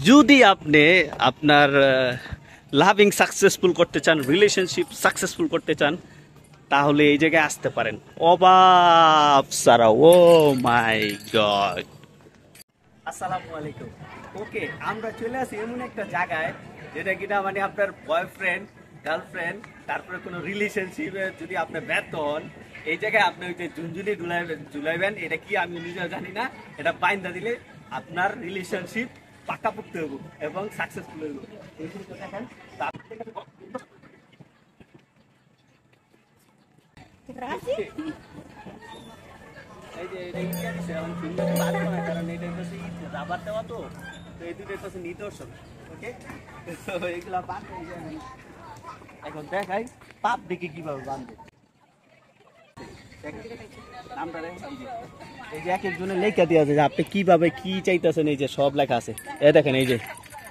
যদি আপনি আপনার লাভিং সাকসেসফুল করতে চান, রিলেশনশিপ সাকসেসফুল করতে চান, তাহলে এই জায়গায় আসতে পারেন। অবাব সারা, ও মাই গড। আসসালামু আলাইকুম। ওকে, আমরা চলে আসি এমন একটা জায়গায় যেটা কিনা মানে আপনার বয়ফ্রেন্ড, গার্লফ্রেন্ড, তারপরে কোনো রিলেশনশিপে যদি আপনি ব্যর্থ হন, এই জায়গায় আপনি ওই যে ঝুনঝুনি ঝুলাইবেন। এটা কি আমি নিজেও জানি না। এটা বাইন্দা দিলে আপনার রিলেশনশিপ পাকাপোক্ত হইব এবং সাকসেসফুল হইব। দেখেন এই যে কারণ এটা হচ্ছে রাবার দেওয়া, তো এই দুটো হচ্ছে নিদর্শন। ওকে, এইগুলা এখন দেখাই পাপ দেখে কিভাবে বাঁধবে। এই যে এক একজনের লেখা দিয়ে আছে যে আপনি কিভাবে কি চাইতেছেন, এই যে সব লেখা আছে। এ দেখেন,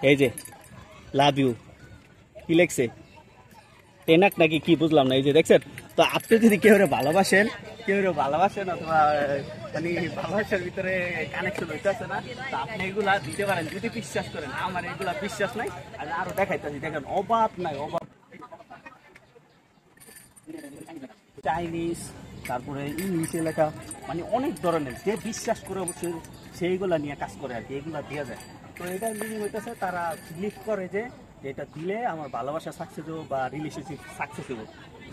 এই যে লাভ ইউ কি লেখছে, টেনাক নাকি কি বুঝলাম না। এই যে দেখছেন, তো আপনি যদি কেউ ভালোবাসেন অথবা মানে ভালোবাসার ভিতরে কানেকশন হইতেছে না, তো আপনি এগুলা দিতে পারেন যদি বিশ্বাস করেন। আমার এগুলা বিশ্বাস নাই, আর আরো দেখাইতেছি। দেখেন অভাব নাই, অভাব। চাইনিজ, তারপরে ইংলিশে লেখা, মানে অনেক ধরনের যে বিশ্বাস করে অবশ্যই সেইগুলা নিয়ে কাজ করে আর কি, এগুলা দেওয়া যায়। তো এটা মিনিং হইতেছে তারা বিলিভ করে যে এটা দিলে আমার ভালোবাসা সাকসেস হবো বা রিলেশনশিপ সাকসেস হবো।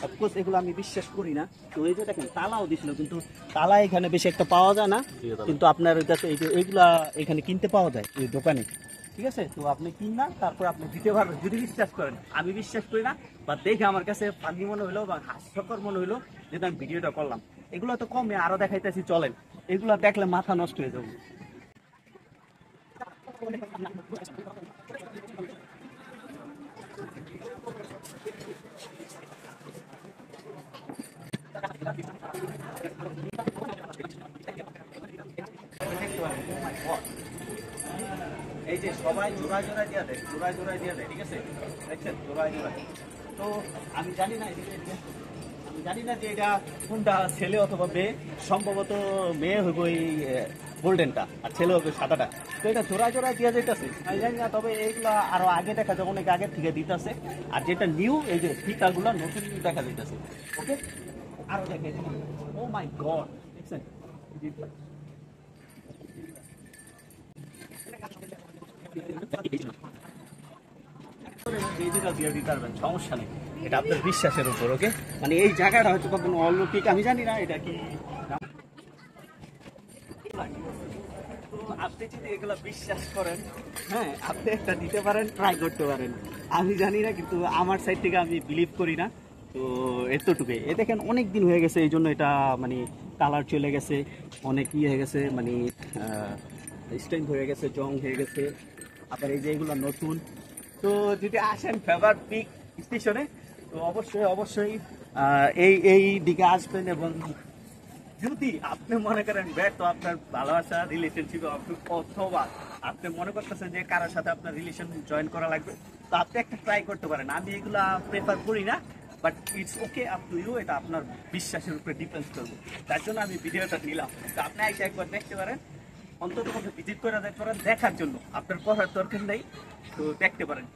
অফকোর্স এগুলো আমি বিশ্বাস করি না। তো এই যে দেখেন তালাও দিছিল, কিন্তু তালা এখানে বেশি একটা পাওয়া যায় না, কিন্তু আপনার ওই কাছে এই যে এইগুলা এখানে কিনতে পাওয়া যায় এই দোকানে। ঠিক আছে, তো আপনি কিনা তারপর আপনি দিতে পারবেন যদি বিশ্বাস করেন। আমি বিশ্বাস করি না, বা দেখে আমার কাছে ফানি মনে হইলো বা হাস্যকর মনে হইলো যেটা আমি ভিডিওটা করলাম। এগুলো তো কমে আরো দেখাইতেছি, চলেন। এগুলো দেখলে মাথা নষ্ট হয়ে যাবে। এই যে সবাই জোড়ায় জোড়ায় দিয়ে দেয়, জোড়ায় জোড়ায় দিয়ে দেয়। ঠিক আছে, দেখছেন জোড়ায় জোড়ায়। তো আমি জানি না যে এটা কোনটা ছেলে অথবা মেয়ে। সম্ভবত মেয়ে হইব এই গোল্ডেনটা, আর ছেলে হবে সাদাটা। তো এটা জোড়ায় জোড়ায় দিয়ে যেতেছে, আমি জানি না। তবে এইগুলা আরো আগে দেখা যায়, অনেক আগের থেকে দিতেছে। আর যেটা নিউ, এই যে ফিতাগুলা নতুন দেখা যাইতেছে। ওকে, আরো দেখে, ও মাই গড, দেখছেন সমস্যা নেই, এটা আপনার বিশ্বাসের উপর। ওকে, মানে এই জায়গাটা হয়তো কোনো অলৌকিক, আমি জানি না এটা কি। তো আপনি যদি এগুলো বিশ্বাস করেন, হ্যাঁ আপনি একটা দিতে পারেন, ট্রাই করতে পারেন। আমি জানি না, কিন্তু আমার সাইড থেকে আমি বিলিভ করি না। তো এতটুকুই। এ দেখেন অনেক দিন হয়ে গেছে, এই জন্য এটা মানে কালার চলে গেছে, অনেক হয়ে গেছে, মানে স্ট্রেংথ হয়ে গেছে, জং হয়ে গেছে। আবার এই যে এগুলো নতুন। তো যদি আসেন ফেভার পিক স্টেশনে, তো অবশ্যই অবশ্যই এই এই দিকে আসবেন। এবং যদি আপনি মনে করেন ব্যর্থ আপনার ভালোবাসা রিলেশনশিপ, অথবা আপনি মনে করতেছেন যে কারোর সাথে আপনার রিলেশন জয়েন করা লাগবে, তো আপনি একটা ট্রাই করতে পারেন। আমি এগুলা প্রেফার করি না, but it's okay, up to you. এটা আপনার বিশ্বাসের উপরে ডিপেন্ড করবে, তার জন্য আমি ভিডিওটা নিলাম। তো আপনি এসে একবার দেখতে পারেন, অন্তত ভিজিট করে দেখতে পারেন, দেখার জন্য। আপনার পড়ার দরকার নেই, তো দেখতে পারেন।